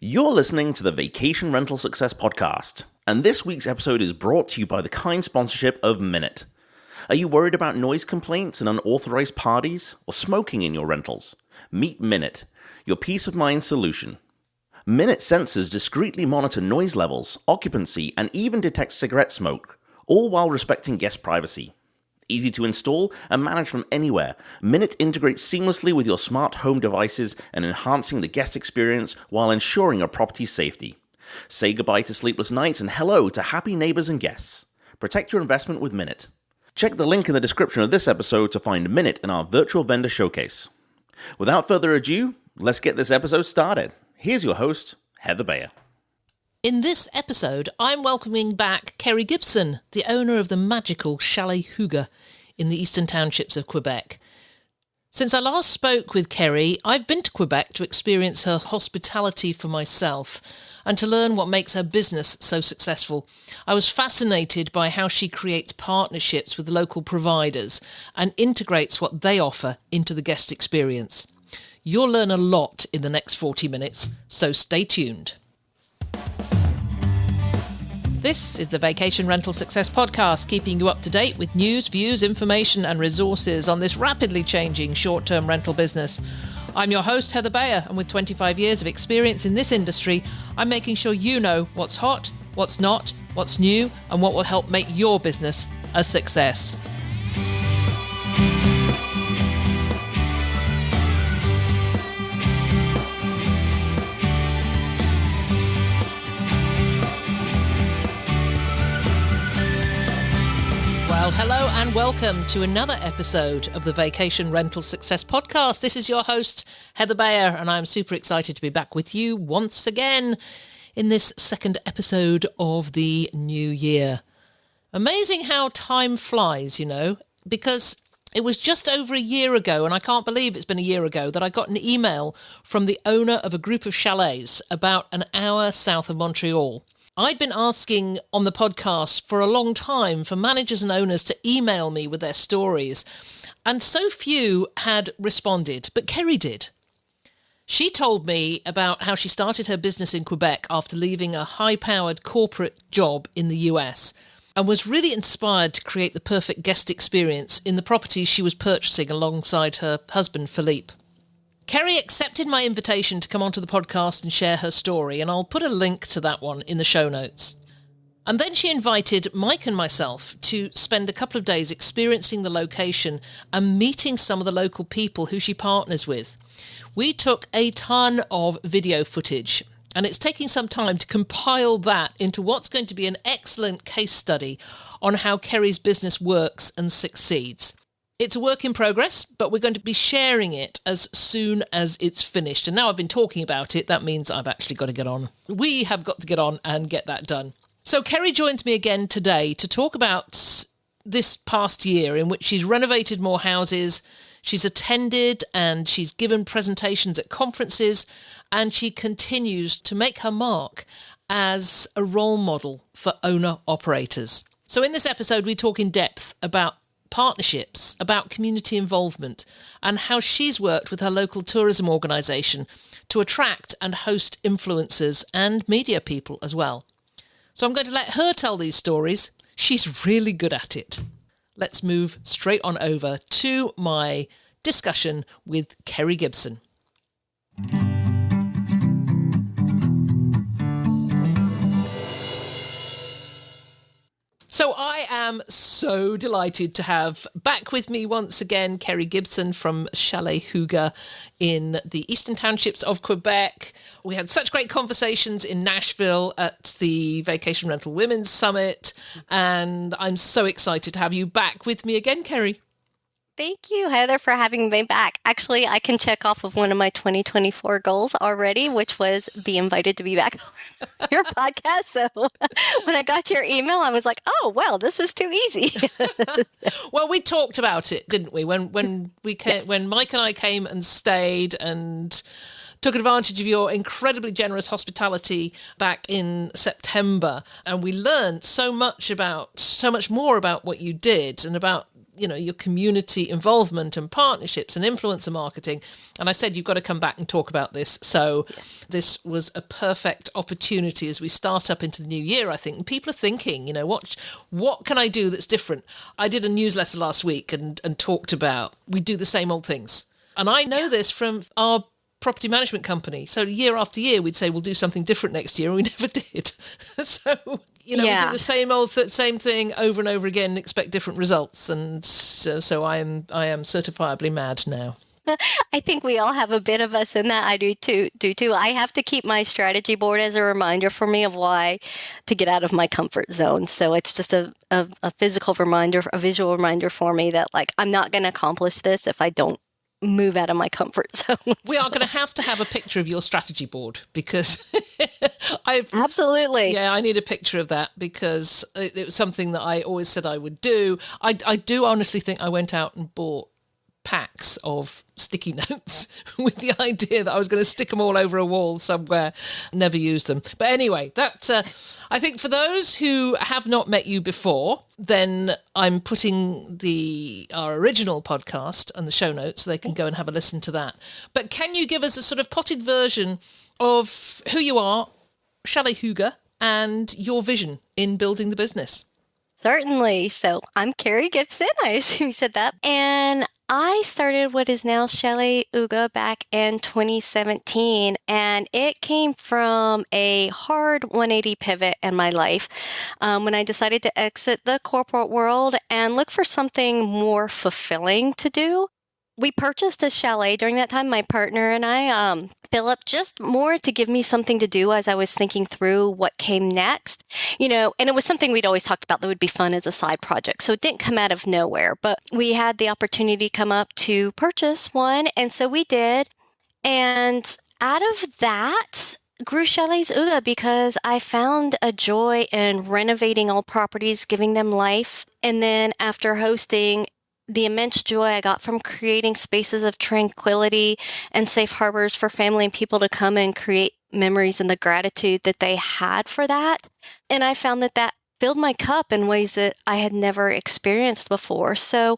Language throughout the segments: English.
You're listening to the Vacation Rental Success Podcast, and this week's episode is brought to you by the kind sponsorship of Minute. Are you worried about noise complaints and unauthorized parties, or smoking in your rentals? Meet Minute, your peace of mind solution. Minute sensors discreetly monitor noise levels, occupancy, and even detect cigarette smoke, all while respecting guest privacy. Easy to install and manage from anywhere, Minute integrates seamlessly with your smart home devices and enhancing the guest experience while ensuring your property's safety. Say goodbye to sleepless nights and hello to happy neighbors and guests. Protect your investment with Minute. Check the link in the description of this episode to find Minute in our virtual vendor showcase. Without further ado, let's get this episode started. Here's your host, Heather Bayer. In this episode, I'm welcoming back Kerri Gibson, the owner of the magical Chalet Huga in the eastern townships of Quebec. Since I last spoke with Kerri, I've been to Quebec to experience her hospitality for myself and to learn what makes her business so successful. I was fascinated by how she creates partnerships with local providers and integrates what they offer into the guest experience. You'll learn a lot in the next 40 minutes, so stay tuned. This is the Vacation Rental Success Podcast, keeping you up to date with news, views, information and resources on this rapidly changing short-term rental business. I'm your host, Heather Bayer, and with 25 years of experience in this industry, I'm making sure you know what's hot, what's not, what's new, and what will help make your business a success. Well, hello and welcome to another episode of the Vacation Rental Success Podcast. This is your host, Heather Bayer, and I'm super excited to be back with you once again in this second episode of the new year. Amazing how time flies, you know, because it was just over a year ago, and I can't believe it's been a year ago, that I got an email from the owner of a group of chalets about an hour south of Montreal. I'd been asking on the podcast for a long time for managers and owners to email me with their stories, and so few had responded, but Kerri did. She told me about how she started her business in Quebec after leaving a high-powered corporate job in the US, and was really inspired to create the perfect guest experience in the properties she was purchasing alongside her husband, Philippe. Kerri accepted my invitation to come onto the podcast and share her story, and I'll put a link to that one in the show notes. And then she invited Mike and myself to spend a couple of days experiencing the location and meeting some of the local people who she partners with. We took a ton of video footage, and it's taking some time to compile that into what's going to be an excellent case study on how Kerri's business works and succeeds. It's a work in progress, but we're going to be sharing it as soon as it's finished. And now I've been talking about it, that means I've actually got to get on. We have got to get on and get that done. So Kerri joins me again today to talk about this past year in which she's renovated more houses, she's attended and she's given presentations at conferences, and she continues to make her mark as a role model for owner-operators. So in this episode, we talk in depth about partnerships, about community involvement, and how she's worked with her local tourism organisation to attract and host influencers and media people as well. So I'm going to let her tell these stories. She's really good at it. Let's move straight on over to my discussion with Kerri Gibson. So I am so delighted to have back with me once again Kerri Gibson from Chalet Huga in the eastern townships of Quebec. We had such great conversations in Nashville at the Vacation Rental Women's Summit, and I'm so excited to have you back with me again, Kerri. Thank you, Heather, for having me back. Actually, I can check off of one of my 2024 goals already, which was be invited to be back on your podcast. So when I got your email, I was like, oh, well, this was too easy. Well, we talked about it, didn't we? When we came, Yes. When Mike and I came and stayed and took advantage of your incredibly generous hospitality back in September, and we learned so much more about what you did and about your community involvement and partnerships and influencer marketing. And I said, you've got to come back and talk about this. So this was a perfect opportunity as we start up into the new year, I think. And people are thinking, what can I do that's different? I did a newsletter last week and talked about we do the same old things. And I know this from our property management company. So year after year, we'd say we'll do something different next year, and we never did. So, we do the same old same thing over and over again and expect different results. And so I am certifiably mad now. I think we all have a bit of us in that. I do too. I have to keep my strategy board as a reminder for me of why to get out of my comfort zone. So it's just a physical reminder, a visual reminder for me that I'm not going to accomplish this if I don't move out of my comfort zone. We are going to have a picture of your strategy board because Absolutely. Yeah, I need a picture of that because it was something that I always said I would do. I do honestly think I went out and bought packs of sticky notes with the idea that I was going to stick them all over a wall somewhere. Never used them. But anyway, that I think for those who have not met you before, then I'm putting our original podcast and the show notes so they can go and have a listen to that. But can you give us a sort of potted version of who you are, Chalet Hygge, and your vision in building the business? Certainly. So I'm Kerri Gibson. I assume you said that. And I started what is now Chalet Hygge back in 2017. And it came from a hard 180 pivot in my life when I decided to exit the corporate world and look for something more fulfilling to do. We purchased a chalet during that time, my partner and I, Philip, just more to give me something to do as I was thinking through what came next, and it was something we'd always talked about that would be fun as a side project. So it didn't come out of nowhere, but we had the opportunity come up to purchase one. And so we did. And out of that grew Chalet Hygge because I found a joy in renovating old properties, giving them life. And then after hosting, the immense joy I got from creating spaces of tranquility and safe harbors for family and people to come and create memories and the gratitude that they had for that. And I found that filled my cup in ways that I had never experienced before. So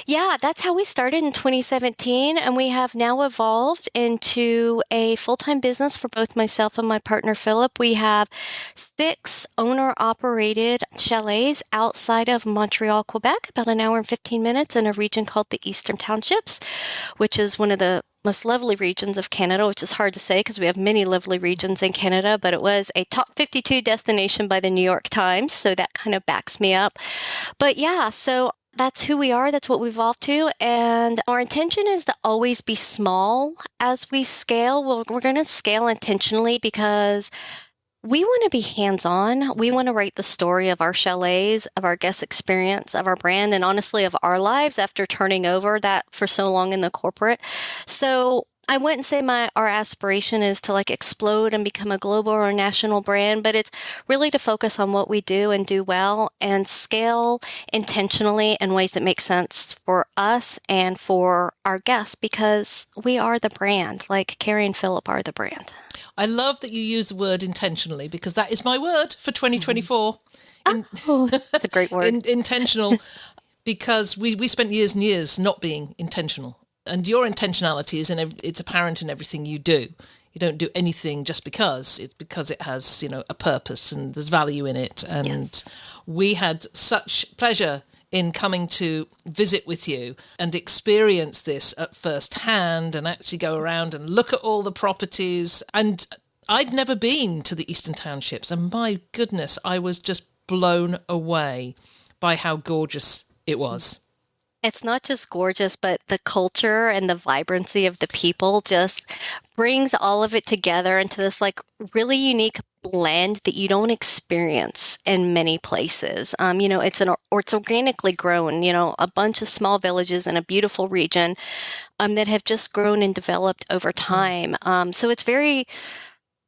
yeah, that's how we started in 2017. And we have now evolved into a full-time business for both myself and my partner, Philip. We have 6 owner-operated chalets outside of Montreal, Quebec, about an hour and 15 minutes in a region called the Eastern Townships, which is one of the most lovely regions of Canada, which is hard to say because we have many lovely regions in Canada, but it was a top 52 destination by the New York Times, so that kind of backs me up. But yeah, so that's who we are. That's what we've evolved to. And our intention is to always be small as we scale. We're going to scale intentionally because we want to be hands-on. We want to write the story of our chalets, of our guest experience, of our brand, and honestly of our lives after turning over that for so long in the corporate. So I wouldn't say our aspiration is to explode and become a global or national brand, but it's really to focus on what we do and do well and scale intentionally in ways that make sense for us and for our guests because we are the brand, like Kerri and Philip are the brand. I love that you use the word intentionally because that is my word for 2024. That's a great word. Intentional, because we spent years and years not being intentional. And your intentionality it's apparent in everything you do. You don't do anything just because. It's because it has, a purpose and there's value in it. And yes. We had such pleasure in coming to visit with you and experience this at first hand and actually go around and look at all the properties. And I'd never been to the Eastern Townships. And my goodness, I was just blown away by how gorgeous it was. It's not just gorgeous, but the culture and the vibrancy of the people just brings all of it together into this really unique blend that you don't experience in many places. It's organically grown, a bunch of small villages in a beautiful region that have just grown and developed over time. So it's very,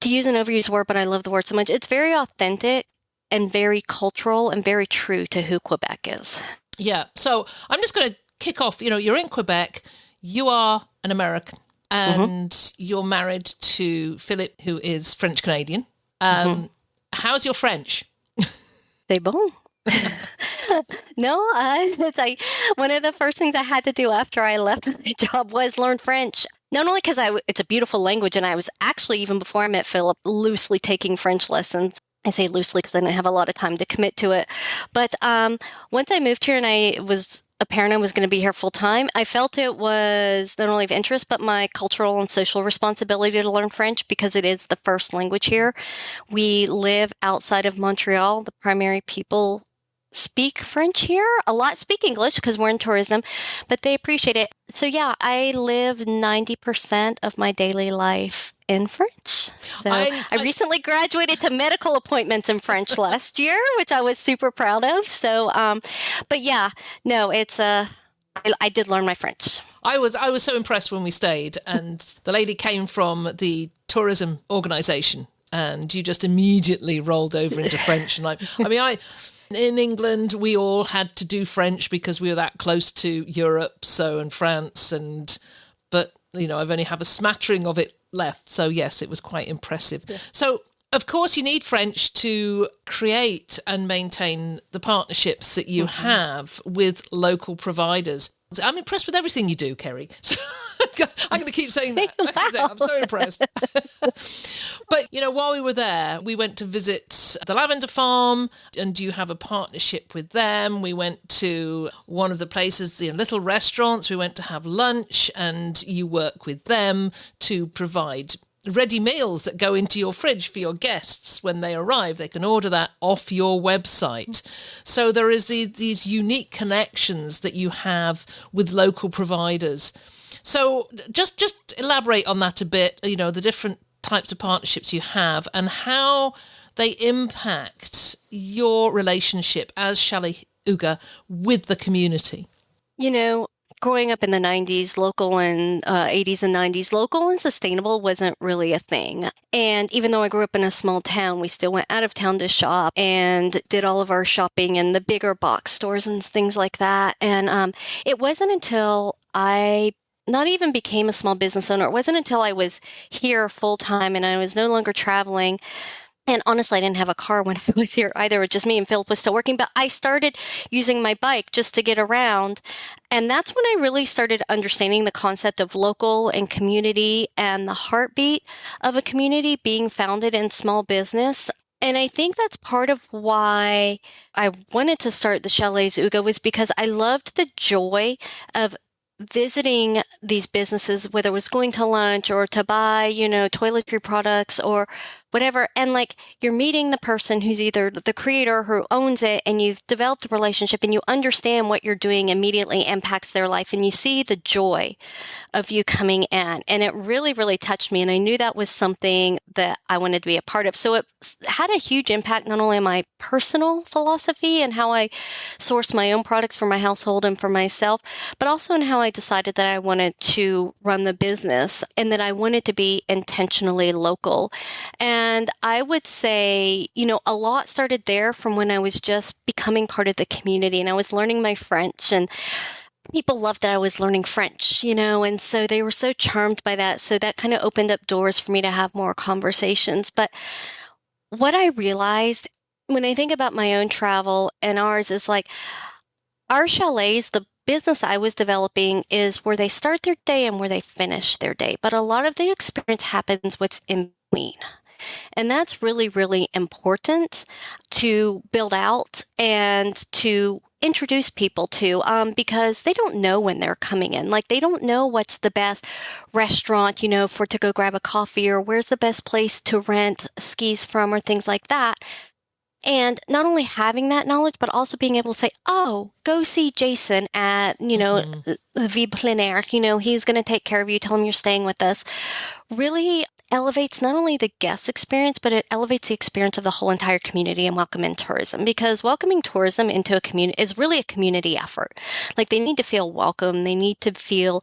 to use an overused word, but I love the word so much, it's very authentic and very cultural and very true to who Quebec is. Yeah. So I'm just going to kick off. You're in Quebec. You are an American and you're married to Philip, who is French-Canadian. How's your French? C'est bon. No, it's like one of the first things I had to do after I left my job was learn French. Not only because it's a beautiful language, and I was actually, even before I met Philip, loosely taking French lessons. I say loosely because I didn't have a lot of time to commit to it. But once I moved here and I was apparent I was going to be here full time, I felt it was not only of interest, but my cultural and social responsibility to learn French because it is the first language here. We live outside of Montreal. The primary people speak French here. A lot speak English because we're in tourism, but they appreciate it. So yeah, I live 90% of my daily life in French. So I recently graduated to medical appointments in French last year, which I was super proud of. So, but yeah, no, it's I did learn my French. I was so impressed when we stayed, and the lady came from the tourism organization, and you just immediately rolled over into French. And in England, we all had to do French because we were that close to Europe, and France, but I've only have a smattering of it left. So yes, it was quite impressive. Yeah. So of course you need French to create and maintain the partnerships that you have with local providers. I'm impressed with everything you do, Kerri. So I'm going to keep saying that. Wow. I'm so impressed. But, while we were there, we went to visit the lavender farm, and you have a partnership with them. We went to one of the places, little restaurants. We went to have lunch, and you work with them to provide ready meals that go into your fridge for your guests when they arrive. They can order that off your website. So there is these unique connections that you have with local providers. So just elaborate on that a bit, the different types of partnerships you have and how they impact your relationship as Chalet Uga with the community. Growing up in the 90s, local and 80s and 90s, local and sustainable wasn't really a thing. And even though I grew up in a small town, we still went out of town to shop and did all of our shopping in the bigger box stores and things like that. And it wasn't until I not even became a small business owner. It wasn't until I was here full time and I was no longer traveling. And honestly, I didn't have a car when I was here either. It was just me and Philip was still working. But I started using my bike just to get around. And that's when I really started understanding the concept of local and community and the heartbeat of a community being founded in small business. And I think that's part of why I wanted to start the Chalets Uga was because I loved the joy of visiting these businesses, whether it was going to lunch or to buy, toiletry products or whatever. And you're meeting the person who's either the creator who owns it and you've developed a relationship and you understand what you're doing immediately impacts their life. And you see the joy of you coming in. And it really, really touched me. And I knew that was something that I wanted to be a part of. So it had a huge impact, not only on my personal philosophy and how I source my own products for my household and for myself, but also in how I decided that I wanted to run the business and that I wanted to be intentionally local. And I would say, a lot started there from when I was just becoming part of the community and I was learning my French and people loved that I was learning French, and so they were so charmed by that. So that kind of opened up doors for me to have more conversations. But what I realized when I think about my own travel and ours is our chalets, the business I was developing is where they start their day and where they finish their day. But a lot of the experience happens what's in between. And that's really, really important to build out and to introduce people to because they don't know when they're coming in. They don't know what's the best restaurant, to go grab a coffee or where's the best place to rent skis from or things like that. And not only having that knowledge, but also being able to say, oh, go see Jason at, V Plein Air. He's going to take care of you. Tell him you're staying with us. Really elevates not only the guest experience, but it elevates the experience of the whole entire community and welcome in tourism. Because welcoming tourism into a community is really a community effort. They need to feel welcome. They need to feel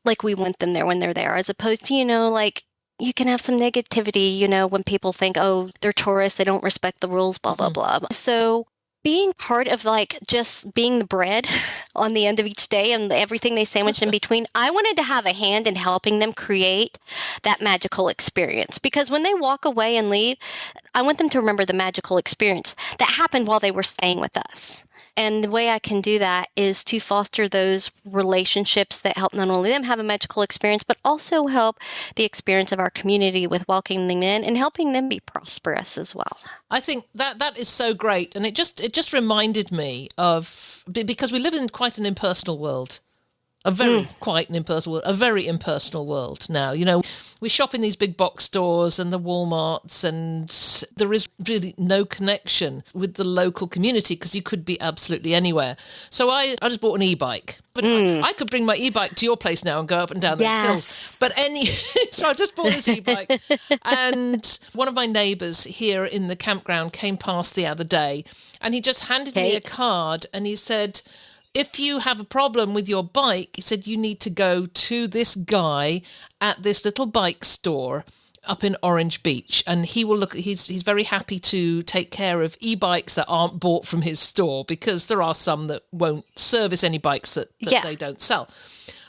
like we want them there when they're there, as opposed to, you can have some negativity, when people think, oh, they're tourists, they don't respect the rules, blah, blah, blah. So being part of just being the bread on the end of each day and everything they sandwich in between, I wanted to have a hand in helping them create that magical experience. Because when they walk away and leave, I want them to remember the magical experience that happened while they were staying with us. And the way I can do that is to foster those relationships that help not only them have a magical experience, but also help the experience of our community with welcoming them in and helping them be prosperous as well. I think that is so great. And it just reminded me of, because we live in quite an impersonal world. A very impersonal world now. You know, we shop in these big box stores and the Walmarts, and there is really no connection with the local community because you could be absolutely anywhere. So I just bought an e-bike. But I could bring my e-bike to your place now and go up and down those hills. But so I just bought this e-bike. And one of my neighbours here in the campground came past the other day, and he just handed me a card and he said, if you have a problem with your bike, he said, you need to go to this guy at this little bike store up in Orange Beach, and he will look. He's very happy to take care of e-bikes that aren't bought from his store, because there are some that won't service any bikes that they don't sell.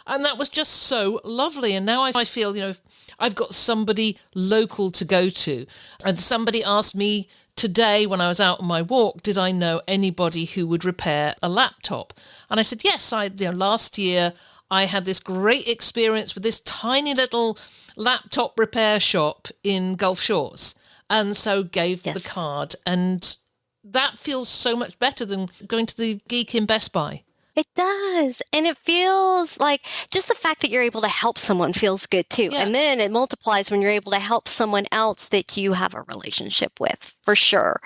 And that was just so lovely. And now I feel, you know, I've got somebody local to go to. And somebody asked me today when I was out on my walk, did I know anybody who would repair a laptop? And I said, yes, last year I had this great experience with this tiny little laptop repair shop in Gulf Shores. And so gave the card. And that feels so much better than going to the geek in Best Buy. It does. And it feels like just the fact that you're able to help someone feels good too. Yeah. And then it multiplies when you're able to help someone else that you have a relationship with, for sure.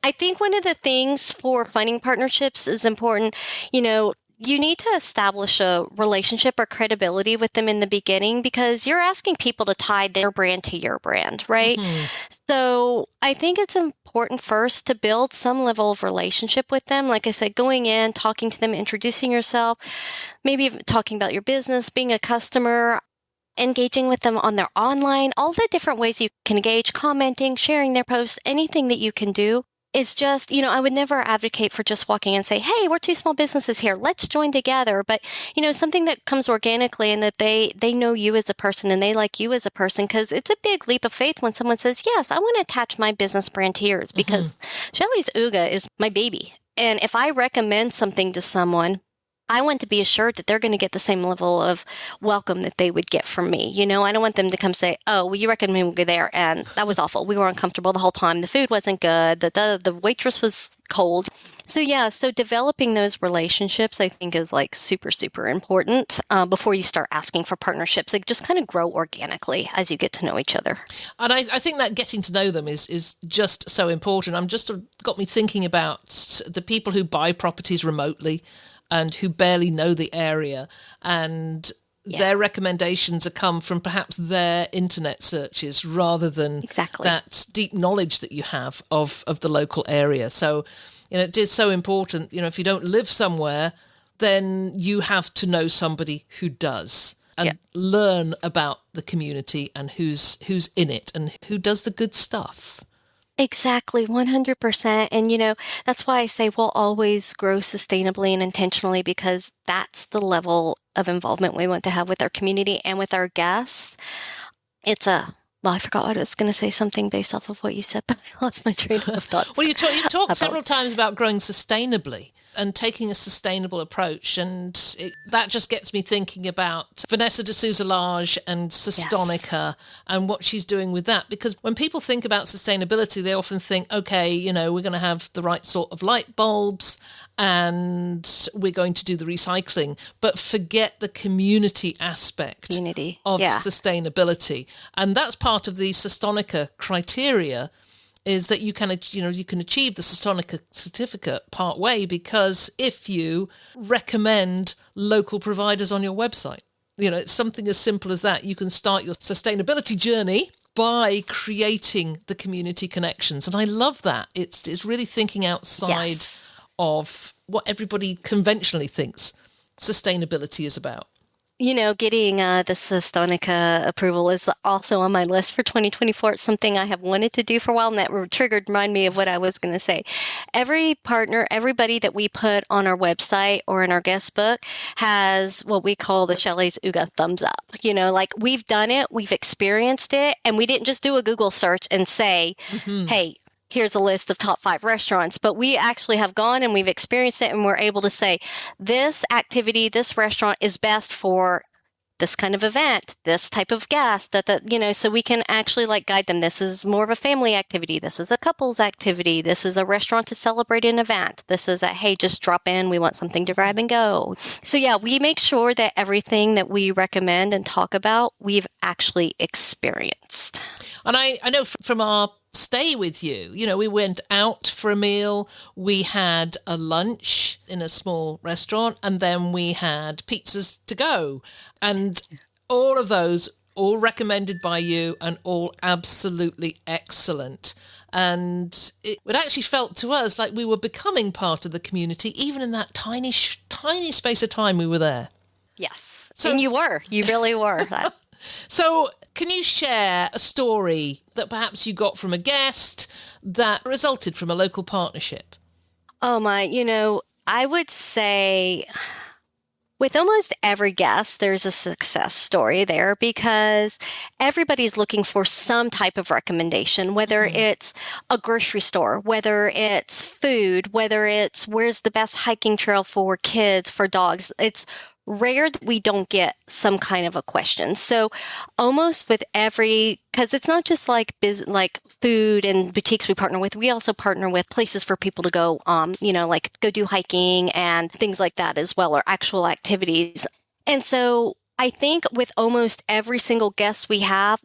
I think one of the things for finding partnerships is important, you know, you need to establish a relationship or credibility with them in the beginning, because you're asking people to tie their brand to your brand, right? Mm-hmm. So I think it's important first to build some level of relationship with them. Like I said, going in, talking to them, introducing yourself, maybe talking about your business, being a customer, engaging with them on their online, all the different ways you can engage, commenting, sharing their posts, anything that you can do. It's just, you know, I would never advocate for just walking in and say, hey, we're two small businesses here. Let's join together. But, you know, something that comes organically, and that they know you as a person and they like you as a person, because it's a big leap of faith when someone says, yes, I want to attach my business brand to yours, because Shelly's Uga is my baby. And if I recommend something to someone, I want to be assured that they're going to get the same level of welcome that they would get from me. You know, I don't want them to come say, oh, well, you recommended me go there, and that was awful. We were uncomfortable the whole time. The food wasn't good. The waitress was cold. So developing those relationships, I think, is like super, super important before you start asking for partnerships. Like, just kind of grow organically as you get to know each other. And I think that getting to know them is just so important. Got me thinking about the people who buy properties remotely and who barely know the area, and their recommendations are come from perhaps their internet searches rather than that deep knowledge that you have of the local area. So, you know, it is so important. You know, if you don't live somewhere, then you have to know somebody who does, and learn about the community and who's in it and who does the good stuff. Exactly, 100%. And, you know, that's why I say we'll always grow sustainably and intentionally, because that's the level of involvement we want to have with our community and with our guests. I forgot what I was going to say, something based off of what you said, but I lost my train of thought. Well, you've talked several times about growing sustainably and taking a sustainable approach. And that just gets me thinking about Vanessa de Souza-Lage and Sustonica and what she's doing with that. Because when people think about sustainability, they often think, okay, you know, we're going to have the right sort of light bulbs and we're going to do the recycling, but forget the community aspect of sustainability. And that's part of the Sustonica criteria, is that you can achieve the Sustonica certificate part way, because if you recommend local providers on your website, you know, it's something as simple as that. You can start your sustainability journey by creating the community connections. And I love that. It's really thinking outside of what everybody conventionally thinks sustainability is about. You know, getting the Sustonica approval is also on my list for 2024. It's something I have wanted to do for a while, and that reminded me of what I was going to say. Every partner, everybody that we put on our website or in our guest book has what we call the Shelly's Uga thumbs up. You know, like, we've done it, we've experienced it, and we didn't just do a Google search and say, hey, here's a list of top 5 restaurants, but we actually have gone and we've experienced it and we're able to say this activity, this restaurant is best for this kind of event, this type of guest, so we can actually like guide them. This is more of a family activity. This is a couples activity. This is a restaurant to celebrate an event. This is hey, just drop in. We want something to grab and go. So yeah, we make sure that everything that we recommend and talk about, we've actually experienced. And I know from our stay with you, we went out for a meal, we had a lunch in a small restaurant, and then we had pizzas to go. And all of those, all recommended by you and all absolutely excellent. And it actually felt to us like we were becoming part of the community, even in that tiny space of time we were there. Yes. And you really were. So can you share a story that perhaps you got from a guest that resulted from a local partnership? Oh my, I would say with almost every guest, there's a success story there because everybody's looking for some type of recommendation, whether it's a grocery store, whether it's food, whether it's where's the best hiking trail for kids, for dogs. It's rare that we don't get some kind of a question. So almost with because it's not just like food and boutiques we partner with, we also partner with places for people to go, like go do hiking and things like that as well, or actual activities. And so I think with almost every single guest we have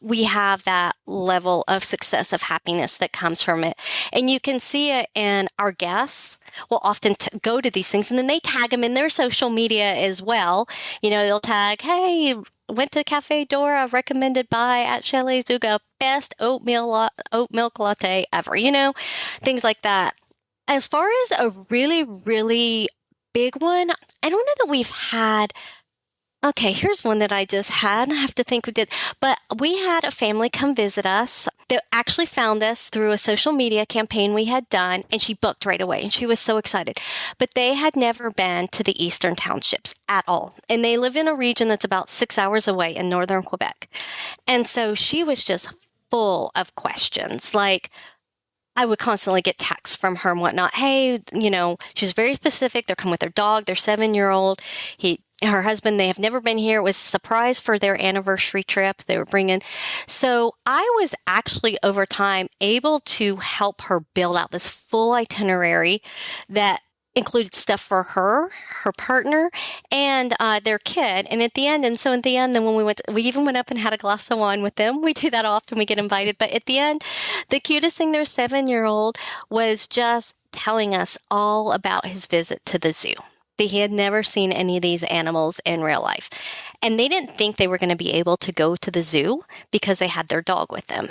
that level of success, of happiness that comes from it. And you can see it in our guests will often go to these things and then they tag them in their social media as well. They'll tag, hey, went to Cafe Dora, recommended by at Chalet Zuga, best oat milk latte ever, things like that. As far as a really, really big one, I don't know that we've had. Okay, here's one that I just had. I have to think we did. But we had a family come visit us that actually found us through a social media campaign we had done, and she booked right away, and she was so excited. But they had never been to the Eastern Townships at all. And they live in a region that's about 6 hours away in northern Quebec. And so she was just full of questions. Like, I would constantly get texts from her and whatnot. Hey, she's very specific. They're coming with their dog, their 7-year-old. Her husband, they have never been here. It was a surprise for their anniversary trip they were bringing. So I was actually over time able to help her build out this full itinerary that included stuff for her partner, and their kid. And at the end, then when we even went up and had a glass of wine with them. We do that often. We get invited. But at the end, the cutest thing, their 7-year-old was just telling us all about his visit to the zoo. He had never seen any of these animals in real life. And they didn't think they were going to be able to go to the zoo because they had their dog with them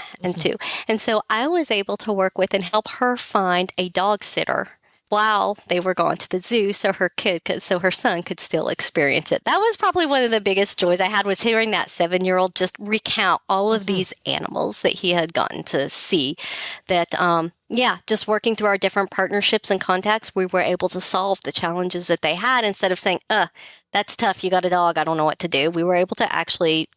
And so I was able to work with and help her find a dog sitter while they were gone to the zoo so her son could still experience it. That was probably one of the biggest joys I had, was hearing that 7-year-old just recount all of these animals that he had gotten to see. That, just working through our different partnerships and contacts, we were able to solve the challenges that they had instead of saying, that's tough, you got a dog, I don't know what to do. We were able to actually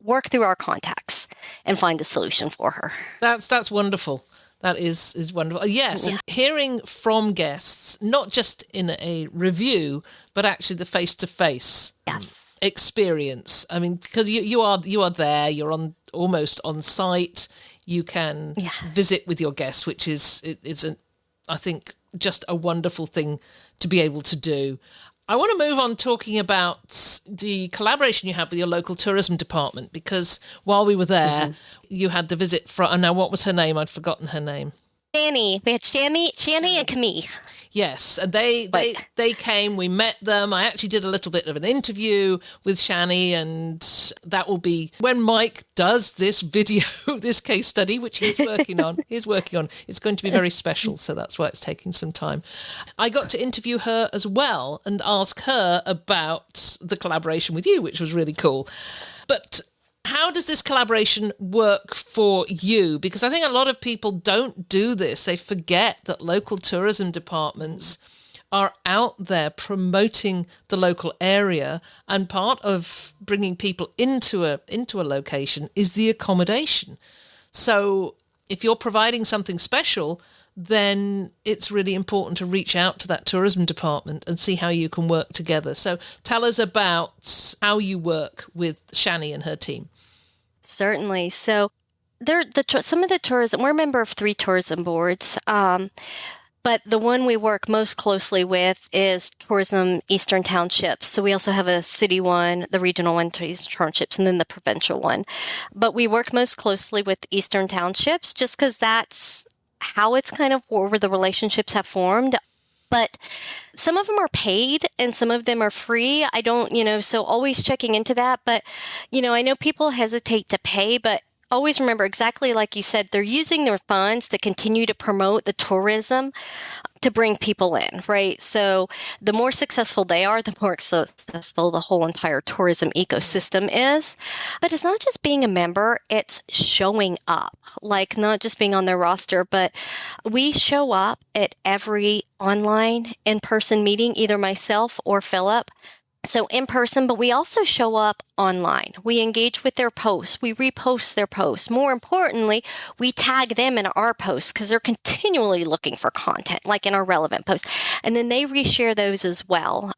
work through our contacts and find a solution for her. That's wonderful. That is wonderful. Yes, yeah. And hearing from guests, not just in a review, but actually the face-to-face experience. I mean, because you are there, you're almost on site. You can visit with your guests, which is I think, just a wonderful thing to be able to do. I want to move on talking about the collaboration you have with your local tourism department, because while we were there, you had the visit from, now what was her name? I'd forgotten her name. Shani. We had Shani and Camille. Yes, and they came, we met them. I actually did a little bit of an interview with Shani, and that will be when Mike does this video, this case study, which he's working on. It's going to be very special, so that's why it's taking some time. I got to interview her as well and ask her about the collaboration with you, which was really cool. But how does this collaboration work for you? Because I think a lot of people don't do this. They forget that local tourism departments are out there promoting the local area, and part of bringing people into a location is the accommodation. So if you're providing something special, then it's really important to reach out to that tourism department and see how you can work together. So tell us about how you work with Shani and her team. Certainly. So some of the tourism, we're a member of 3 tourism boards, but the one we work most closely with is Tourism Eastern Townships. So we also have a city one, the regional one, Eastern Townships, and then the provincial one. But we work most closely with Eastern Townships just because that's how it's kind of where the relationships have formed. But some of them are paid and some of them are free. I don't, so always checking into that. But, I know people hesitate to pay, but always remember, exactly like you said, they're using their funds to continue to promote the tourism to bring people in, right? So the more successful they are, the more successful the whole entire tourism ecosystem is. But it's not just being a member, it's showing up, like not just being on their roster, but we show up at every online in-person meeting, either myself or Philip. So in person, but we also show up online. We engage with their posts. We repost their posts. More importantly, we tag them in our posts because they're continually looking for content, like in our relevant posts. And then they reshare those as well.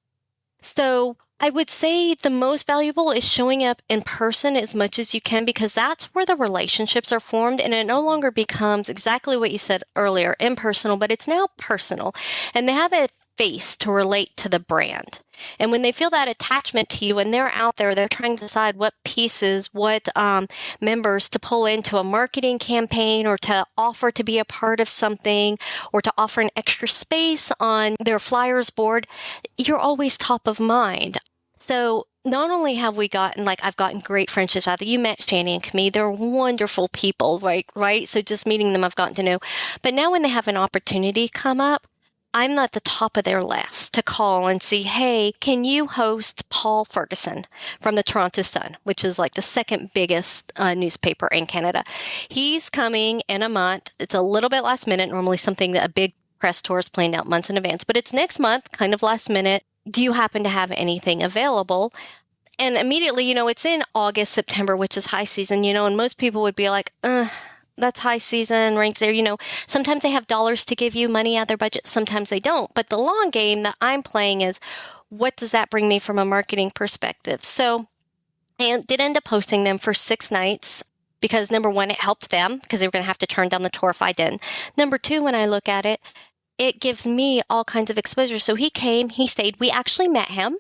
So I would say the most valuable is showing up in person as much as you can, because that's where the relationships are formed, and it no longer becomes exactly what you said earlier, impersonal, but it's now personal. And they have a face to relate to the brand. And when they feel that attachment to you and they're out there, they're trying to decide what pieces, what members to pull into a marketing campaign or to offer to be a part of something or to offer an extra space on their flyers board, you're always top of mind. So not only have we gotten, I've gotten great friendships out of you met Shani and Camille. They're wonderful people, right? So just meeting them, I've gotten to know. But now when they have an opportunity come up, I'm at the top of their list to call and see, hey, can you host Paul Ferguson from the Toronto Sun, which is like the second biggest newspaper in Canada. He's coming in a month. It's a little bit last minute, normally something that a big press tour is planned out months in advance, but it's next month, kind of last minute. Do you happen to have anything available? And immediately, it's in August, September, which is high season, and most people would be like, that's high season, ranks there. Sometimes they have dollars to give you money out of their budget. Sometimes they don't. But the long game that I'm playing is, what does that bring me from a marketing perspective? So I did end up hosting them for 6 nights because, number one, it helped them because they were going to have to turn down the tour if I didn't. Number two, when I look at it, it gives me all kinds of exposure. So he came, he stayed. We actually met him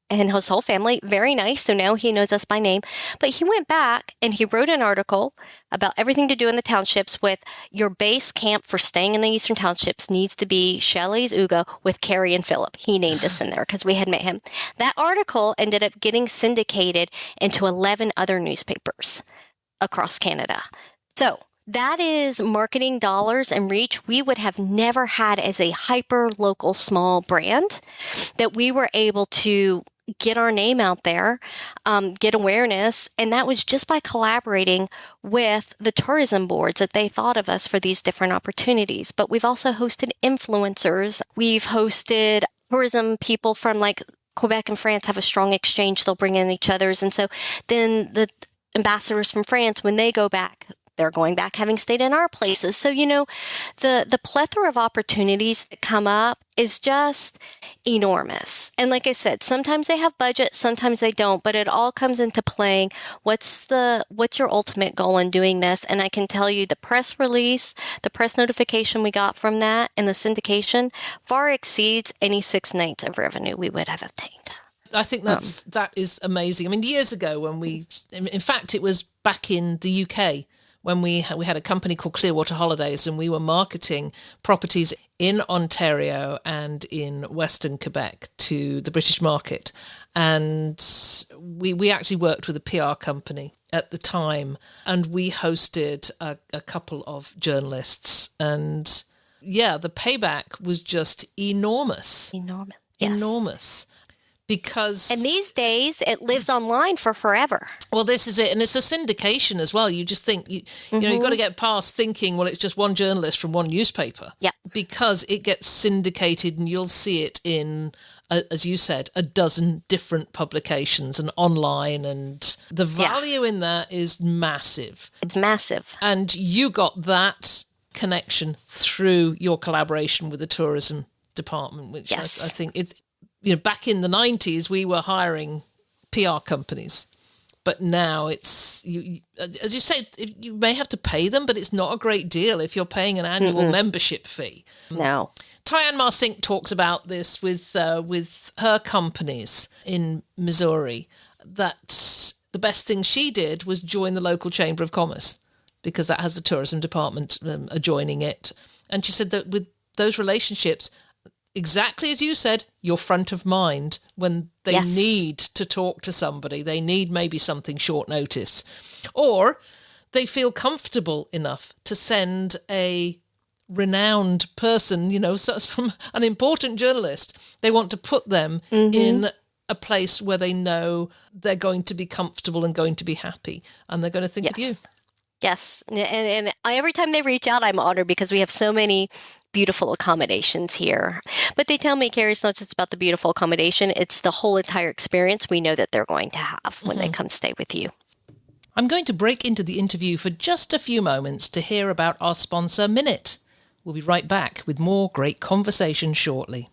and his whole family. Very nice. So now he knows us by name. But he went back and he wrote an article about everything to do in the townships with your base camp for staying in the Eastern Townships needs to be Shelley's Uga with Kerri and Philip. He named us in there because we had met him. That article ended up getting syndicated into 11 other newspapers across Canada. So that is marketing dollars and reach we would have never had as a hyper local small brand, that we were able to get our name out there, get awareness. And that was just by collaborating with the tourism boards that they thought of us for these different opportunities. But we've also hosted influencers. We've hosted tourism people from Quebec and France have a strong exchange. They'll bring in each other's. And so then the ambassadors from France, when they go back, they're going back having stayed in our places. So, the plethora of opportunities that come up is just enormous. And like I said, sometimes they have budget, sometimes they don't, but it all comes into playing. What's your ultimate goal in doing this? And I can tell you the press release, the press notification we got from that and the syndication far exceeds any 6 nights of revenue we would have obtained. I think that is amazing. I mean, years ago when in fact, it was back in the UK, when we had a company called Clearwater Holidays, and we were marketing properties in Ontario and in Western Quebec to the British market. And we actually worked with a PR company at the time, and we hosted a couple of journalists. And yeah, the payback was just enormous. Enormous. Yes. Enormous. And these days it lives online for forever. Well, this is it. And it's a syndication as well. You just think, you've got to get past thinking, well, it's just one journalist from one newspaper. Yeah. Because it gets syndicated and you'll see it in, as you said, a dozen different publications and online. And the value in that is massive. It's massive. And you got that connection through your collaboration with the tourism department, which I think it's, back in the 90s, we were hiring PR companies. But now it's, as you say, you may have to pay them, but it's not a great deal if you're paying an annual membership fee. No. Tyann Marsink talks about this with her companies in Missouri, that the best thing she did was join the local Chamber of Commerce, because that has the tourism department adjoining it. And she said that with those relationships, exactly as you said, you're front of mind when they need to talk to somebody. They need maybe something short notice. Or they feel comfortable enough to send a renowned person, an important journalist. They want to put them in a place where they know they're going to be comfortable and going to be happy. And they're going to think of you. Yes. And every time they reach out, I'm honored because we have so many beautiful accommodations here. But they tell me, Kerri, it's not just about the beautiful accommodation, it's the whole entire experience we know that they're going to have when they come stay with you. I'm going to break into the interview for just a few moments to hear about our sponsor, Minute. We'll be right back with more great conversation shortly.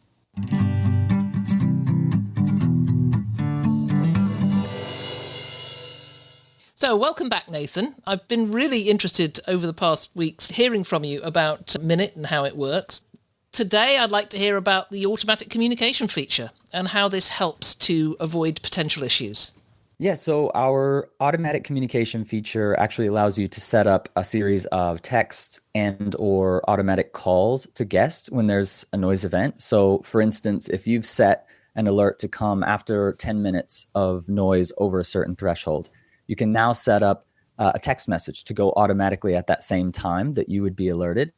So welcome back, Nathan. I've been really interested over the past weeks hearing from you about Minute and how it works. Today, I'd like to hear about the automatic communication feature and how this helps to avoid potential issues. Yeah, so our automatic communication feature actually allows you to set up a series of text and or automatic calls to guests when there's a noise event. So for instance, if you've set an alert to come after 10 minutes of noise over a certain threshold, you can now set up a text message to go automatically at that same time that you would be alerted.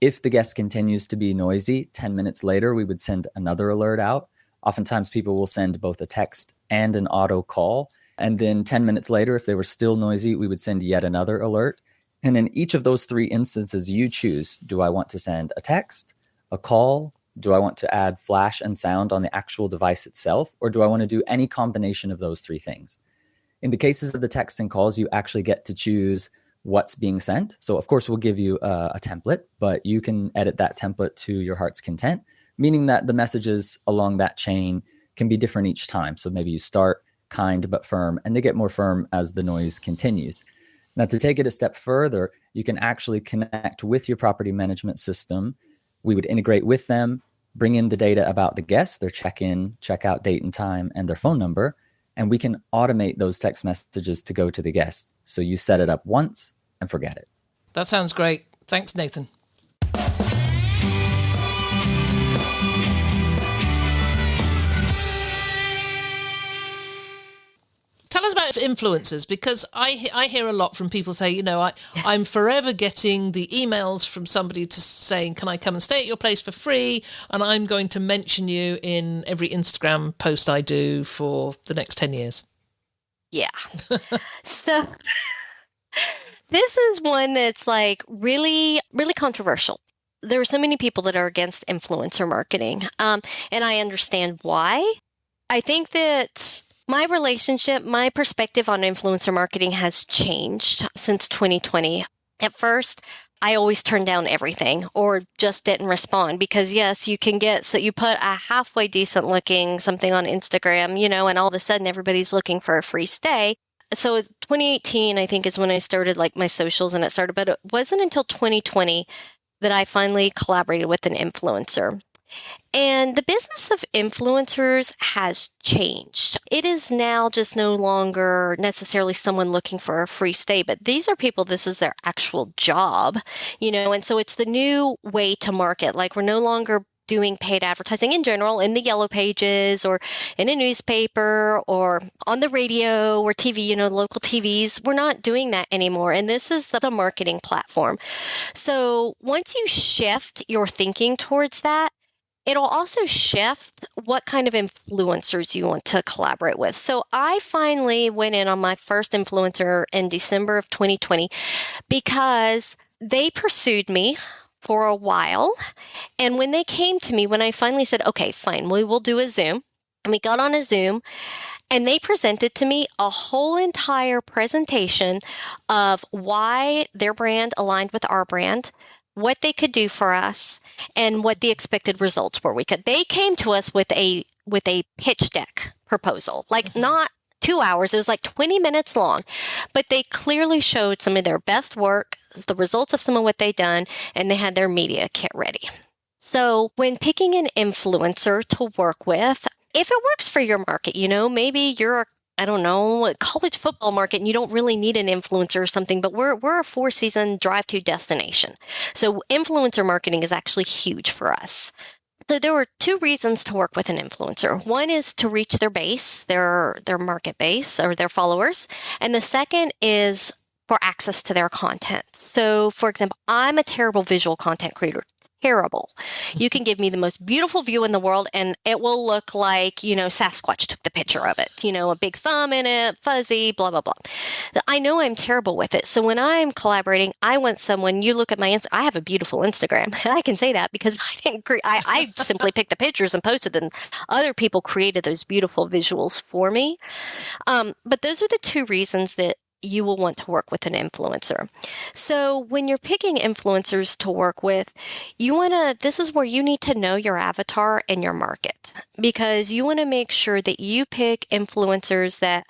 If the guest continues to be noisy, 10 minutes later, we would send another alert out. Oftentimes people will send both a text and an auto call. And then 10 minutes later, if they were still noisy, we would send yet another alert. And in each of those three instances, you choose, do I want to send a text, a call? Do I want to add flash and sound on the actual device itself? Or do I want to do any combination of those three things? In the cases of the texts and calls, you actually get to choose what's being sent. So of course, we'll give you a template, but you can edit that template to your heart's content, meaning that the messages along that chain can be different each time. So maybe you start kind but firm, and they get more firm as the noise continues. Now, to take it a step further, you can actually connect with your property management system. We would integrate with them, bring in the data about the guests, their check-in, check-out date and time, and their phone number, and we can automate those text messages to go to the guests. So you set it up once and forget it. That sounds great. Thanks, Nathan. Tell us about influencers, because I hear a lot from people say, I'm forever getting the emails from somebody saying, can I come and stay at your place for free? And I'm going to mention you in every Instagram post I do for the next 10 years. Yeah. So this is one that's like really, really controversial. There are so many people that are against influencer marketing, and I understand why. I think that my perspective on influencer marketing has changed since 2020. At first, I always turned down everything or just didn't respond because, yes, you can so you put a halfway decent looking something on Instagram, and all of a sudden everybody's looking for a free stay. So 2018, I think, is when I started like my socials and it started, but it wasn't until 2020 that I finally collaborated with an influencer. And the business of influencers has changed. It is now just no longer necessarily someone looking for a free stay, but these are people, this is their actual job, and so it's the new way to market. Like we're no longer doing paid advertising in general in the yellow pages or in a newspaper or on the radio or TV, local TVs. We're not doing that anymore. And this is the marketing platform. So once you shift your thinking towards that, it'll also shift what kind of influencers you want to collaborate with. So I finally went in on my first influencer in December of 2020 because they pursued me for a while. And when they came to me, when I finally said, okay, fine, we will do a Zoom. And we got on a Zoom and they presented to me a whole entire presentation of why their brand aligned with our brand, what they could do for us, and what the expected results were. They came to us with a pitch deck proposal, like not 2 hours. It was like 20 minutes long, but they clearly showed some of their best work, the results of some of what they'd done, and they had their media kit ready. So when picking an influencer to work with, if it works for your market, maybe you're a college football market and you don't really need an influencer or something, but we're a 4-season drive-to destination. So influencer marketing is actually huge for us. So there were 2 reasons to work with an influencer. One is to reach their base, their market base or their followers. And the second is for access to their content. So for example, I'm a terrible visual content creator. Terrible. You can give me the most beautiful view in the world and it will look like, Sasquatch took the picture of it, a big thumb in it, fuzzy, blah, blah, blah. I know I'm terrible with it. So when I'm collaborating, I want someone, you look at my I have a beautiful Instagram and I can say that because I simply picked the pictures and posted them. Other people created those beautiful visuals for me. But those are the 2 reasons that you will want to work with an influencer. So when you're picking influencers to work with, this is where you need to know your avatar and your market, because you want to make sure that you pick influencers that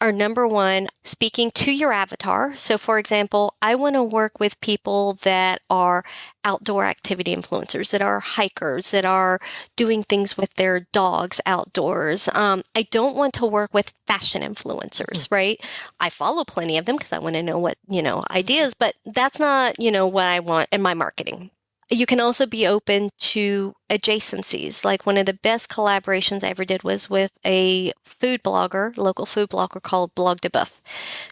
are, number one, speaking to your avatar. So for example, I want to work with people that are outdoor activity influencers, that are hikers, that are doing things with their dogs outdoors. I don't want to work with fashion influencers, right? I follow plenty of them because I want to know what, ideas, but that's not, what I want in my marketing. You can also be open to adjacencies. Like one of the best collaborations I ever did was with a local food blogger called Blog de Boeuf.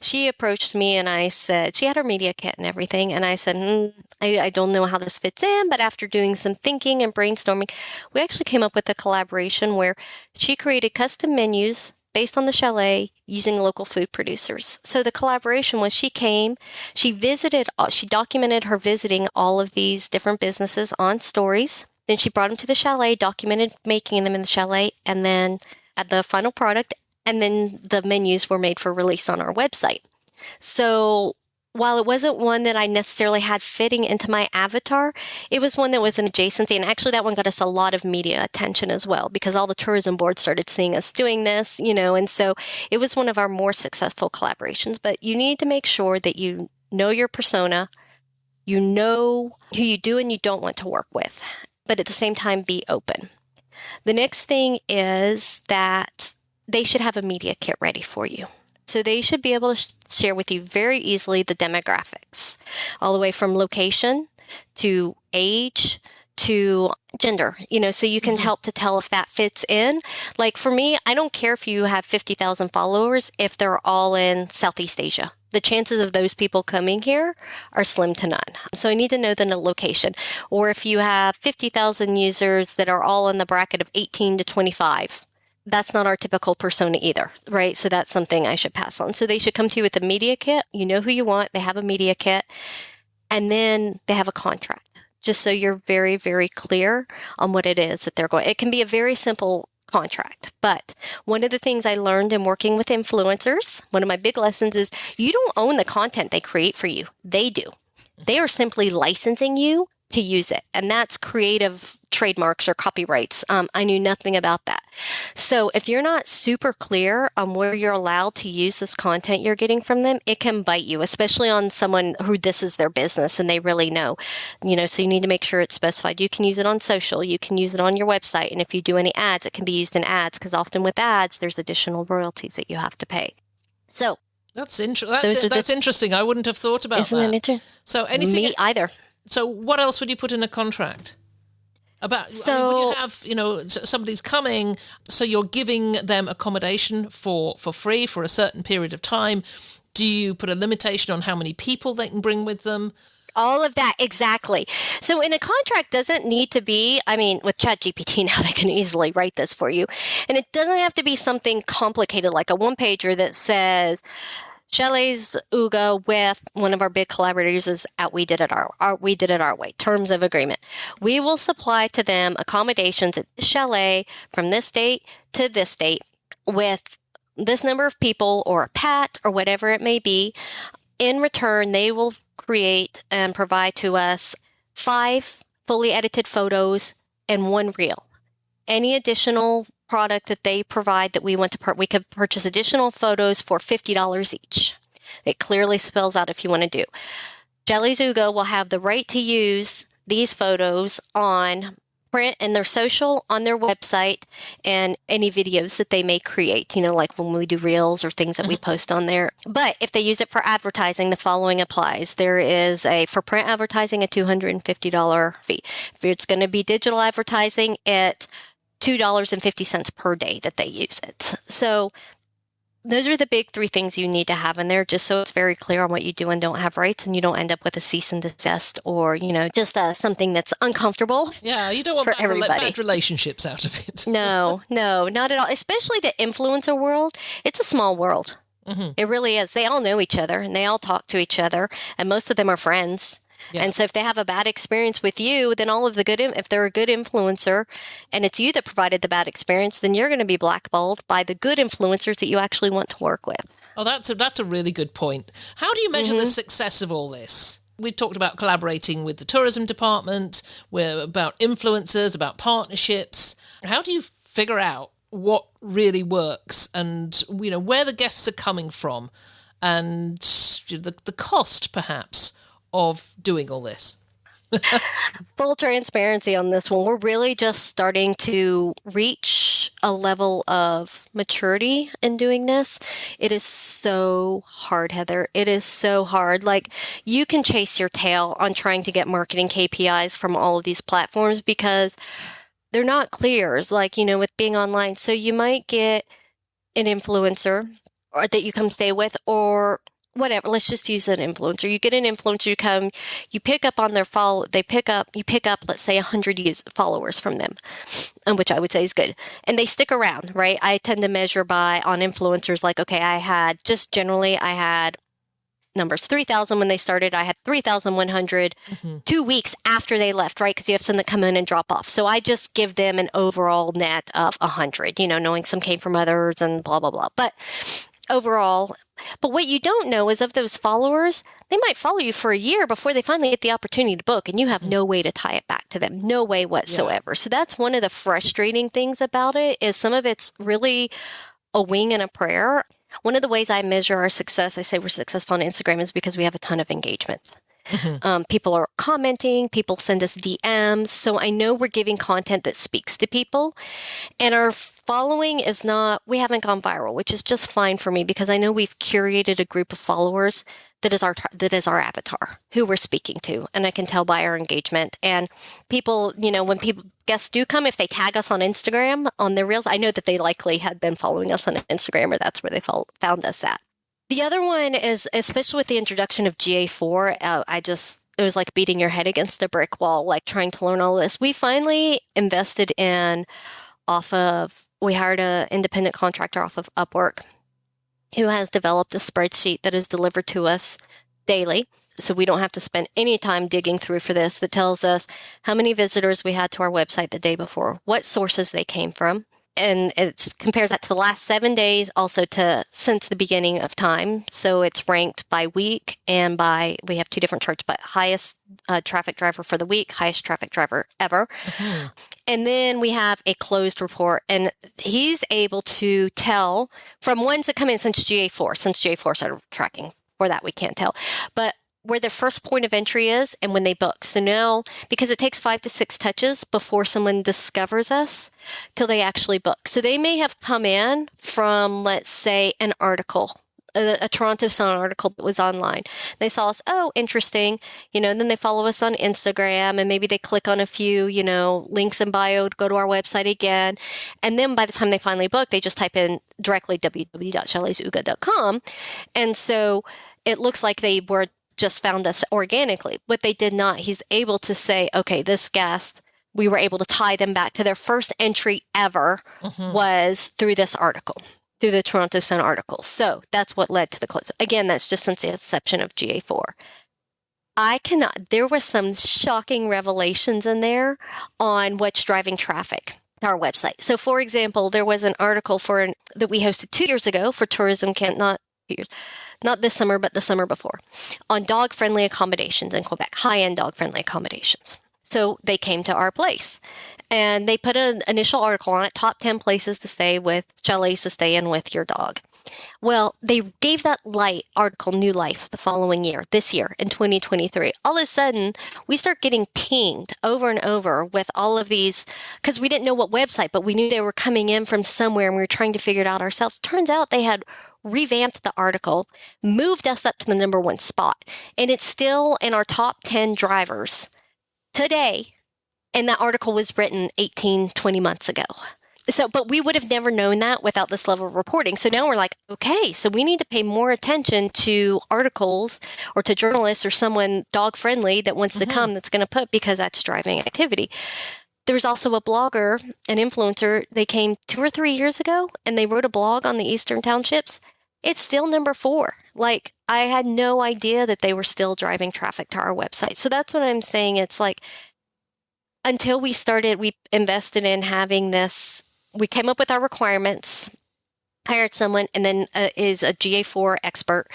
She approached me and I said, she had her media kit and everything. And I said, I don't know how this fits in, but after doing some thinking and brainstorming, we actually came up with a collaboration where she created custom menus based on the chalet using local food producers. So the collaboration was she documented her visiting all of these different businesses on stories. Then she brought them to the chalet, documented making them in the chalet, and then at the final product, and then the menus were made for release on our website. So while it wasn't one that I necessarily had fitting into my avatar, it was one that was an adjacency. And actually that one got us a lot of media attention as well, because all the tourism boards started seeing us doing this, and so it was one of our more successful collaborations. But you need to make sure that you know your persona, you know who you do and you don't want to work with, but at the same time, be open. The next thing is that they should have a media kit ready for you. So they should be able to share with you very easily the demographics, all the way from location to age to gender, so you can help to tell if that fits in. Like for me, I don't care if you have 50,000 followers if they're all in Southeast Asia. The chances of those people coming here are slim to none. So I need to know the location. Or if you have 50,000 users that are all in the bracket of 18 to 25, that's not our typical persona either, right? So that's something I should pass on. So they should come to you with a media kit. You know who you want. They have a media kit. And then they have a contract, just so you're very, very clear on what it is that they're going. It can be a very simple contract. But one of the things I learned in working with influencers, one of my big lessons is you don't own the content they create for you. They do. They are simply licensing you to use it. And that's creative trademarks or copyrights. I knew nothing about that. So if you're not super clear on where you're allowed to use this content you're getting from them, it can bite you, especially on someone who this is their business and they really know, so you need to make sure it's specified. You can use it on social, you can use it on your website. And if you do any ads, it can be used in ads, because often with ads, there's additional royalties that you have to pay. So that's interesting. I wouldn't have thought about that. Isn't it? So anything Me either. So what else would you put in a contract? Would you have, somebody's coming, so you're giving them accommodation for free for a certain period of time. Do you put a limitation on how many people they can bring with them? All of that, exactly. So in a contract doesn't need to be, with ChatGPT now, they can easily write this for you. And it doesn't have to be something complicated like a one-pager that says, Chalets Uga with one of our big collaborators is out. We did it our way. Terms of agreement. We will supply to them accommodations at the chalet from this date to this date with this number of people or a pet or whatever it may be. In return, they will create and provide to us 5 fully edited photos, and 1 reel. Any additional product that they provide that we want to we could purchase additional photos for $50 each. It clearly spells out if you want to do. Jelly's Uga will have the right to use these photos on print and their social, on their website, and any videos that they may create, like when we do reels or things that we post on there. But if they use it for advertising, the following applies. There is for print advertising, a $250 fee. If it's going to be digital advertising, it's $2.50 per day that they use it. So those are the big 3 things you need to have in there, just so it's very clear on what you do and don't have rights, and you don't end up with a cease and desist or, just something that's uncomfortable. Yeah, you don't want bad relationships out of it. No, not at all. Especially the influencer world. It's a small world. Mm-hmm. It really is. They all know each other, and they all talk to each other, and most of them are friends. Yeah. And so if they have a bad experience with you, then if they're a good influencer and it's you that provided the bad experience, then you're going to be blackballed by the good influencers that you actually want to work with. Oh, that's a really good point. How do you measure the success of all this? We talked about collaborating with the tourism department, about influencers, about partnerships. How do you figure out what really works and, where the guests are coming from and the cost, perhaps, of doing all this? Full transparency on this one. We're really just starting to reach a level of maturity in doing this. It is so hard, Heather. It is so hard. Like, you can chase your tail on trying to get marketing KPIs from all of these platforms because they're not clear. It's like, with being online. So you might get an influencer or that you come stay with, or whatever, let's just use an influencer. You get an influencer, you pick up on their you pick up, let's say 100 followers from them, which I would say is good. And they stick around, right? I tend to measure on influencers like, okay, I had numbers 3,000 when they started. I had 3,100 2 weeks after they left, right? Because you have some that come in and drop off. So I just give them an overall net of 100, knowing some came from others and blah, blah, blah. But overall, but what you don't know is of those followers, they might follow you for a year before they finally get the opportunity to book, and you have no way to tie it back to them. No way whatsoever. Yeah. So that's one of the frustrating things about it, is some of it's really a wing and a prayer. One of the ways I measure our success, I say we're successful on Instagram, is because we have a ton of engagement. People are commenting, people send us DMs. So I know we're giving content that speaks to people, and our following we haven't gone viral, which is just fine for me because I know we've curated a group of followers that is our avatar, who we're speaking to. And I can tell by our engagement. And people, when guests do come, if they tag us on Instagram on their reels, I know that they likely had been following us on Instagram, or that's where they found us at. The other one is, especially with the introduction of GA4, it was like beating your head against a brick wall, like trying to learn all this. We finally invested we hired an independent contractor off of Upwork who has developed a spreadsheet that is delivered to us daily. So we don't have to spend any time digging through for this, that tells us how many visitors we had to our website the day before, what sources they came from. And it compares that to the last 7 days, also to since the beginning of time. So it's ranked by week and we have 2 different charts, but highest traffic driver for the week, highest traffic driver ever. Mm-hmm. And then we have a closed report, and he's able to tell from ones that come in since GA4 started tracking. For that, we can't tell. But where their first point of entry is and when they book. So now, because it takes 5 to 6 touches before someone discovers us till they actually book. So they may have come in from, let's say, an article, a Toronto Sun article that was online. They saw us, oh, interesting, and then they follow us on Instagram, and maybe they click on a few, links in bio to go to our website again. And then by the time they finally book, they just type in directly www.shellysuga.com. And so it looks like they were just found us organically, but they did not. He's able to say, okay, this guest, we were able to tie them back to their first entry ever was through this article, through the Toronto Sun article. So that's what led to the close. Again, that's just since the inception of GA4. There were some shocking revelations in there on what's driving traffic to our website. So for example, there was an article that we hosted 2 years ago for Tourism Canada, not 2 years, not this summer, but the summer before, on dog-friendly accommodations in Quebec, high-end dog-friendly accommodations. So they came to our place and they put an initial article on it, top 10 places to stay with, chalets to stay in with your dog. Well, they gave that article new life the following year, this year in 2023. All of a sudden, we start getting pinged over and over with all of these, because we didn't know what website, but we knew they were coming in from somewhere and we were trying to figure it out ourselves. Turns out they had revamped the article, moved us up to the number 1 spot, and it's still in our top 10 drivers today. And that article was written 18, 20 months ago. So, but we would have never known that without this level of reporting. So now we're like, okay, so we need to pay more attention to articles or to journalists or someone dog friendly that wants to come that's going to put, because that's driving activity. There was also a blogger, an influencer. They came 2 or 3 years ago and they wrote a blog on the Eastern Townships. It's still number 4. Like, I had no idea that they were still driving traffic to our website. So that's what I'm saying. It's like, until we invested in having this. We came up with our requirements, hired someone, and then is a GA4 expert,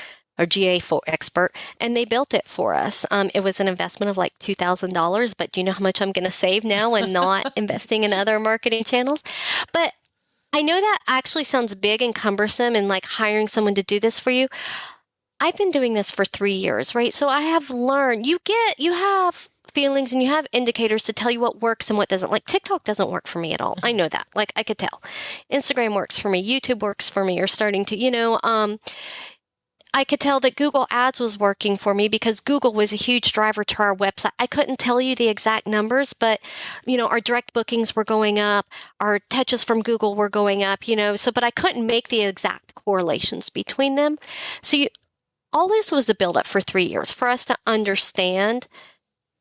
and they built it for us. It was an investment of like $2,000, but do you know how much I'm going to save now and not investing in other marketing channels? But I know that actually sounds big and cumbersome and like hiring someone to do this for you. I've been doing this for 3 years, right? So I have learned, you have feelings and you have indicators to tell you what works and what doesn't. Like TikTok doesn't work for me at all. I know that. Like I could tell. Instagram works for me. YouTube works for me, or starting to, I could tell that Google Ads was working for me because Google was a huge driver to our website. I couldn't tell you the exact numbers, but, our direct bookings were going up. Our touches from Google were going up, but I couldn't make the exact correlations between them. So all this was a buildup for 3 years for us to understand.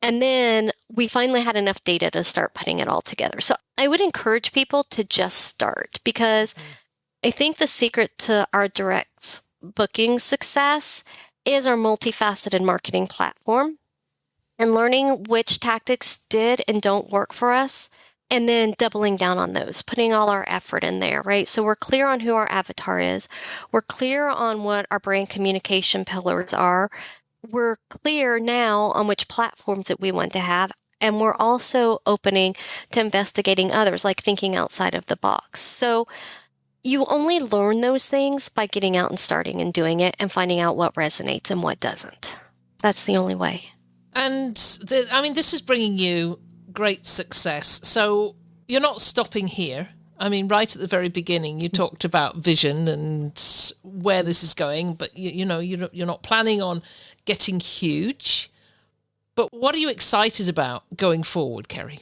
And then we finally had enough data to start putting it all together. So I would encourage people to just start, because I think the secret to our direct booking success is our multifaceted marketing platform and learning which tactics did and don't work for us, and then doubling down on those, putting all our effort in there, right? So we're clear on who our avatar is. We're clear on what our brand communication pillars are. We're clear now on which platforms that we want to have. And we're also opening to investigating others, like thinking outside of the box. So you only learn those things by getting out and starting and doing it and finding out what resonates and what doesn't. That's the only way. And this is bringing you great success. So you're not stopping here. Right at the very beginning, you talked about vision and where this is going, but you're not planning on getting huge. But what are you excited about going forward, Kerri?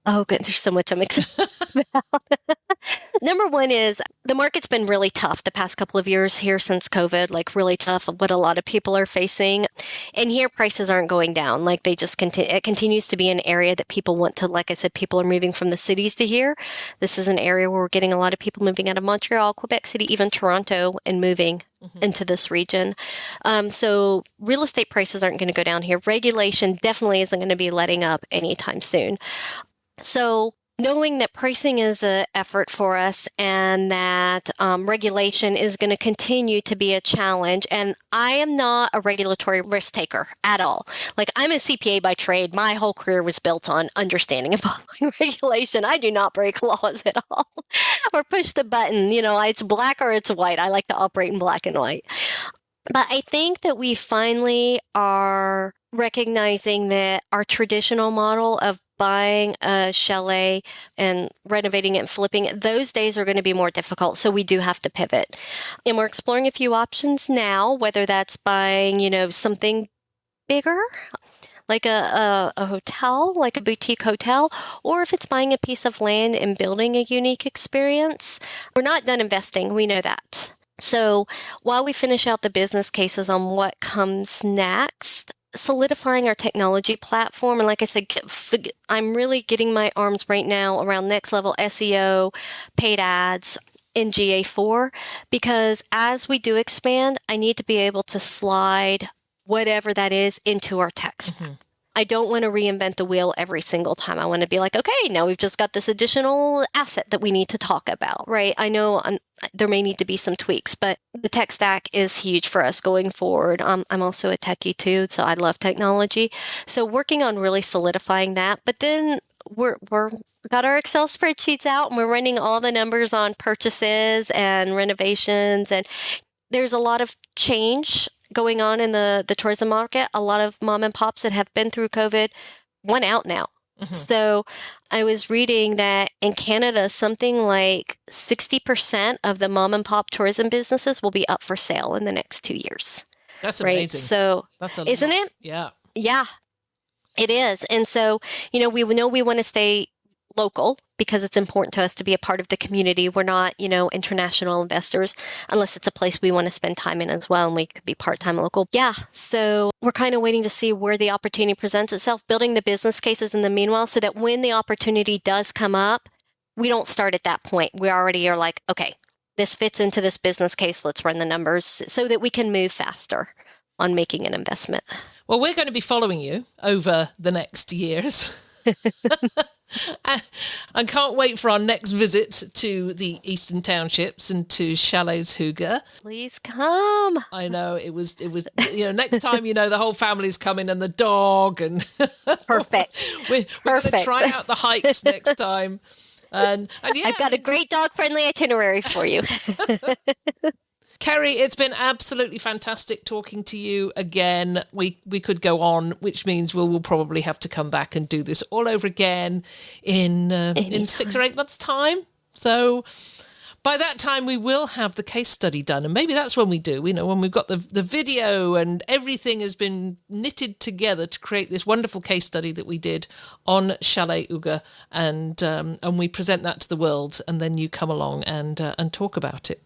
Oh, good. There's so much I'm excited about. Number one is the market's been really tough the past couple of years here since COVID, like really tough, what a lot of people are facing. And here prices aren't going down. Like they just it continues to be an area that people want to, like I said, people are moving from the cities to here. This is an area where we're getting a lot of people moving out of Montreal, Quebec City, even Toronto, and moving into this region. So real estate prices aren't going to go down here. Regulation definitely isn't going to be letting up anytime soon. So knowing that pricing is an effort for us and that regulation is going to continue to be a challenge. And I am not a regulatory risk taker at all. Like I'm a CPA by trade. My whole career was built on understanding and following regulation. I do not break laws at all or push the button. It's black or it's white. I like to operate in black and white. But I think that we finally are recognizing that our traditional model of buying a chalet and renovating it and flipping it, those days are going to be more difficult. So we do have to pivot. And we're exploring a few options now, whether that's buying, something bigger, like a hotel, like a boutique hotel, or if it's buying a piece of land and building a unique experience. We're not done investing. We know that. So while we finish out the business cases on what comes next, solidifying our technology platform. And like I said, I'm really getting my arms right now around next level SEO, paid ads in GA4, because as we do expand, I need to be able to slide whatever that is into our text. I don't want to reinvent the wheel every single time. I want to be like, okay, now we've just got this additional asset that we need to talk about, right? I know there may need to be some tweaks, but the tech stack is huge for us going forward. I'm also a techie too, so I love technology. So working on really solidifying that, but then we're got our Excel spreadsheets out and we're running all the numbers on purchases and renovations, and there's a lot of change going on in the tourism market. A lot of mom and pops that have been through COVID went out now. Mm-hmm. So I was reading that in Canada, something like 60% of the mom and pop tourism businesses will be up for sale in the next 2 years. That's amazing. Right? So, isn't it? Yeah. Yeah, it is. And so, we know we want to stay local because it's important to us to be a part of the community. We're not, international investors unless it's a place we want to spend time in as well, and we could be part-time local. Yeah, so we're kind of waiting to see where the opportunity presents itself, building the business cases in the meanwhile so that when the opportunity does come up, we don't start at that point. We already are like, okay, this fits into this business case. Let's run the numbers so that we can move faster on making an investment. Well, we're going to be following you over the next years. I can't wait for our next visit to the Eastern Townships and to Chalets Hygge. Please come. I know it was next time the whole family's coming and the dog and perfect. we're going to try out the hikes next time. And yeah, I've got a great dog-friendly itinerary for you. Kerri, it's been absolutely fantastic talking to you again. We could go on, which means we'll probably have to come back and do this all over again in 6 or 8 months' time. So by that time, we will have the case study done. And maybe that's when we do, when we've got the video and everything has been knitted together to create this wonderful case study that we did on Chalet Hygge. And we present that to the world. And then you come along and talk about it.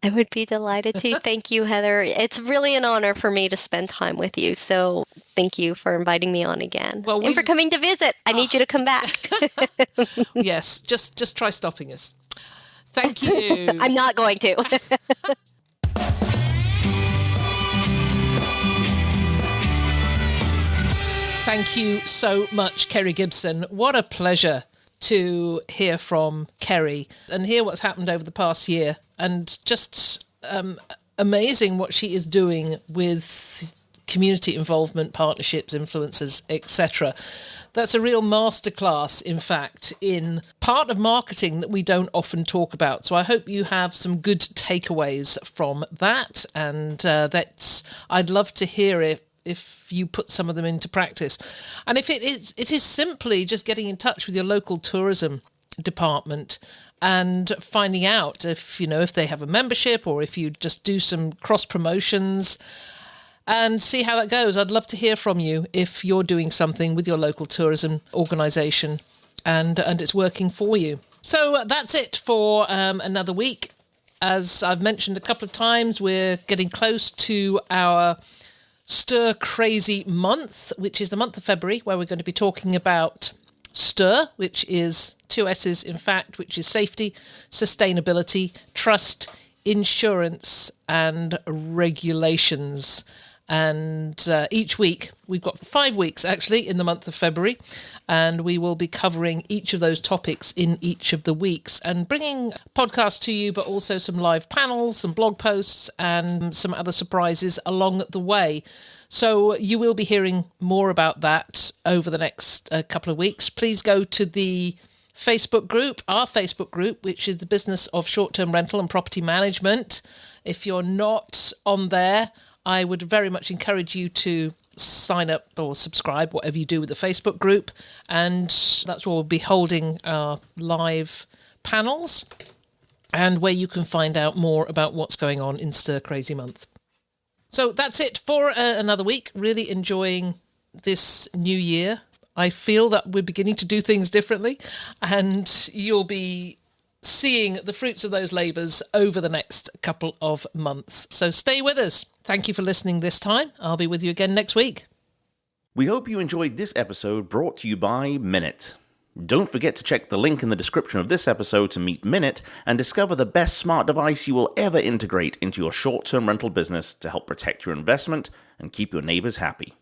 I would be delighted to. Thank you, Heather. It's really an honor for me to spend time with you. So thank you for inviting me on again. And for coming to visit. I need you to come back. Yes, just try stopping us. Thank you. I'm not going to. Thank you so much, Kerri Gibson. What a pleasure to hear from Kerri and hear what's happened over the past year. And just amazing what she is doing with community involvement, partnerships, influencers, etc. That's a real masterclass, in fact, in part of marketing that we don't often talk about. So I hope you have some good takeaways from that. And I'd love to hear it if you put some of them into practice. And if it is simply just getting in touch with your local tourism department and finding out if they have a membership or if you just do some cross promotions and see how that goes. I'd love to hear from you if you're doing something with your local tourism organisation and it's working for you. So that's it for another week. As I've mentioned a couple of times, we're getting close to our Stir Crazy month, which is the month of February, where we're going to be talking about STIR, which is 2 S's, in fact, which is safety, sustainability, trust, insurance, and regulations. And each week, we've got 5 weeks, actually, in the month of February, and we will be covering each of those topics in each of the weeks and bringing podcasts to you, but also some live panels, some blog posts, and some other surprises along the way. So you will be hearing more about that over the next couple of weeks. Please go to the Facebook group, our Facebook group, which is the Business of Short-Term Rental and Property Management. If you're not on there, I would very much encourage you to sign up or subscribe, whatever you do with the Facebook group. And that's where we'll be holding our live panels and where you can find out more about what's going on in Stir Crazy Month. So that's it for another week. Really enjoying this new year. I feel that we're beginning to do things differently, and you'll be seeing the fruits of those labours over the next couple of months. So stay with us. Thank you for listening this time. I'll be with you again next week. We hope you enjoyed this episode brought to you by Minute. Don't forget to check the link in the description of this episode to meet Minute and discover the best smart device you will ever integrate into your short-term rental business to help protect your investment and keep your neighbours happy.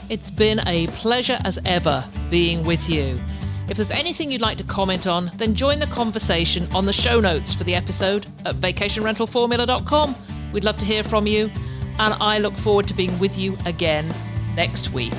It's been a pleasure as ever being with you. If there's anything you'd like to comment on, then join the conversation on the show notes for the episode at vacationrentalformula.com. We'd love to hear from you, and I look forward to being with you again next week.